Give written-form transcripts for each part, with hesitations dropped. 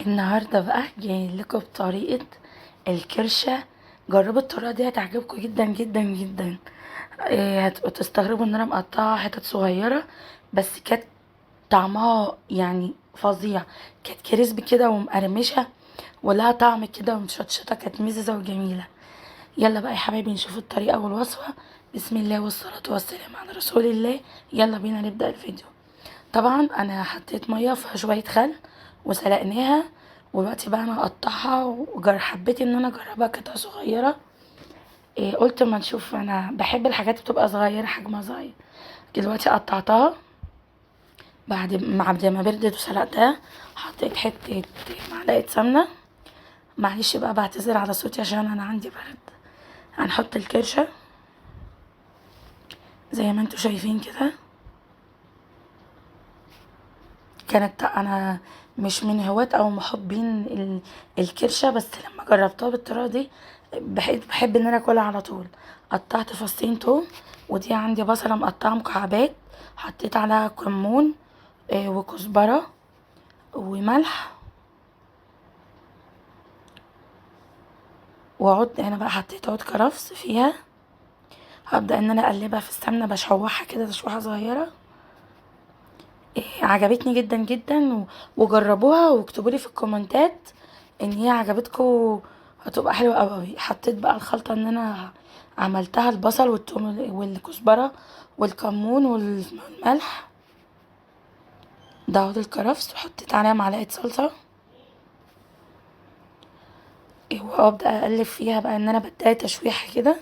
النهارده بقى جاي لكم بطريقة الكرشة. جربوا الطريقة دي هتعجبكم جدا جدا جدا. هتبقوا تستغربوا ان انا مقطعة حتت صغيرة، بس كانت طعمها يعني فظيع. كانت كريسبي كده ومقرمشة، ولها طعم كده ومشطشطة، كانت مززة وجميلة. يلا بقى يا حبايبي نشوف الطريقة والوصفة. بسم الله والصلاة والسلام على رسول الله. يلا بينا نبدأ الفيديو. طبعا انا حطيت ميه فيها شويه خل وسلقناها، ودلوقتي بقى انا اقطعها حبيت ان انا اجربها قطع صغيره. قلت ما نشوف، انا بحب الحاجات بتبقى صغيره حجمها صغير. دلوقتي قطعتها بعد ما بردت وسلقتها. حطيت حته معلقه سمنه. معلش بقى بعتذر على صوتي عشان انا عندي برد. هنحط الكرشه زي ما انتوا شايفين كده. انا مش من هواة او محبين الكرشه، بس لما جربتها بالطريقه دي بحب ان انا اكلها على طول. قطعت فصين توم، ودي عندي بصله مقطعه مكعبات. حطيت عليها كمون وكزبره وملح وعود. انا بقى حطيت عود كرفس فيها. هبدا ان انا اقلبها في السمنه، بشوحها كده تشويحه صغيره. عجبتني جدا جدا وجربوها واكتبوا لي في الكومنتات ان هي عجبتكم. هتبقى حلوه قوي. حطيت بقى الخلطه ان انا عملتها، البصل والثوم والكزبره والكمون والملح ده عود الكرفس، وحطيت عليها معلقه صلصه. وابدا اقلب فيها بقى ان انا بدايه تشويحه كده.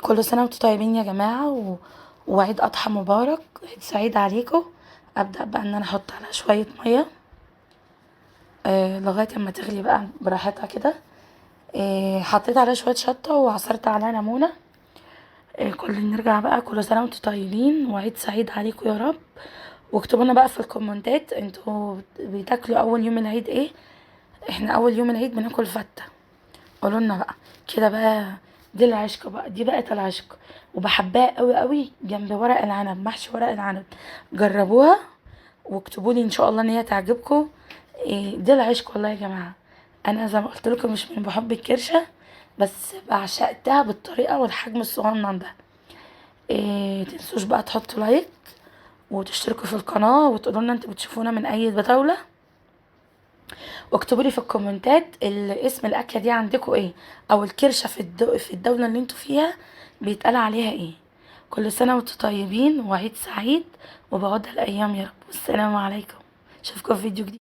كل سنه وانتم طيبين يا جماعه وعيد اضحى مبارك، عيد سعيد عليكم. ابدا بقى ان انا احط عليها شويه ميه لغايه اما تغلي بقى براحتها كده. حطيت عليها شويه شطه وعصرت عليها ليمونه. نرجع بقى، كل سنه وانتم طيبين وعيد سعيد عليكم يا رب. واكتبوا لنا بقى في الكومنتات انتوا بتاكلوا اول يوم العيد ايه. احنا اول يوم العيد بناكل فته. قولوا لنا بقى كده بقى. دي العشق بقى، دي بقت العشق. وبحبها قوي قوي جنب ورق العنب، محشي ورق العنب. جربوها واكتبوا لي ان شاء الله ان هي تعجبكم. دي العشق والله يا جماعه. انا زي ما قلت لكم مش من بحب الكرشه، بس بعشقتها بالطريقه والحجم الصغنن ده. تنسوش بقى تحطوا لايك وتشتركوا في القناه وتقولوا لنا انتوا بتشوفونا من اي دوله. واكتبوا لي في الكومنتات اسم الاكله دي عندكم ايه، او الكرشه في الدوله اللي انتوا فيها بيتقال عليها ايه. كل سنه وانتم طيبين وعيد سعيد، وبعد الايام يا رب. والسلام عليكم. اشوفكم في فيديو جديد.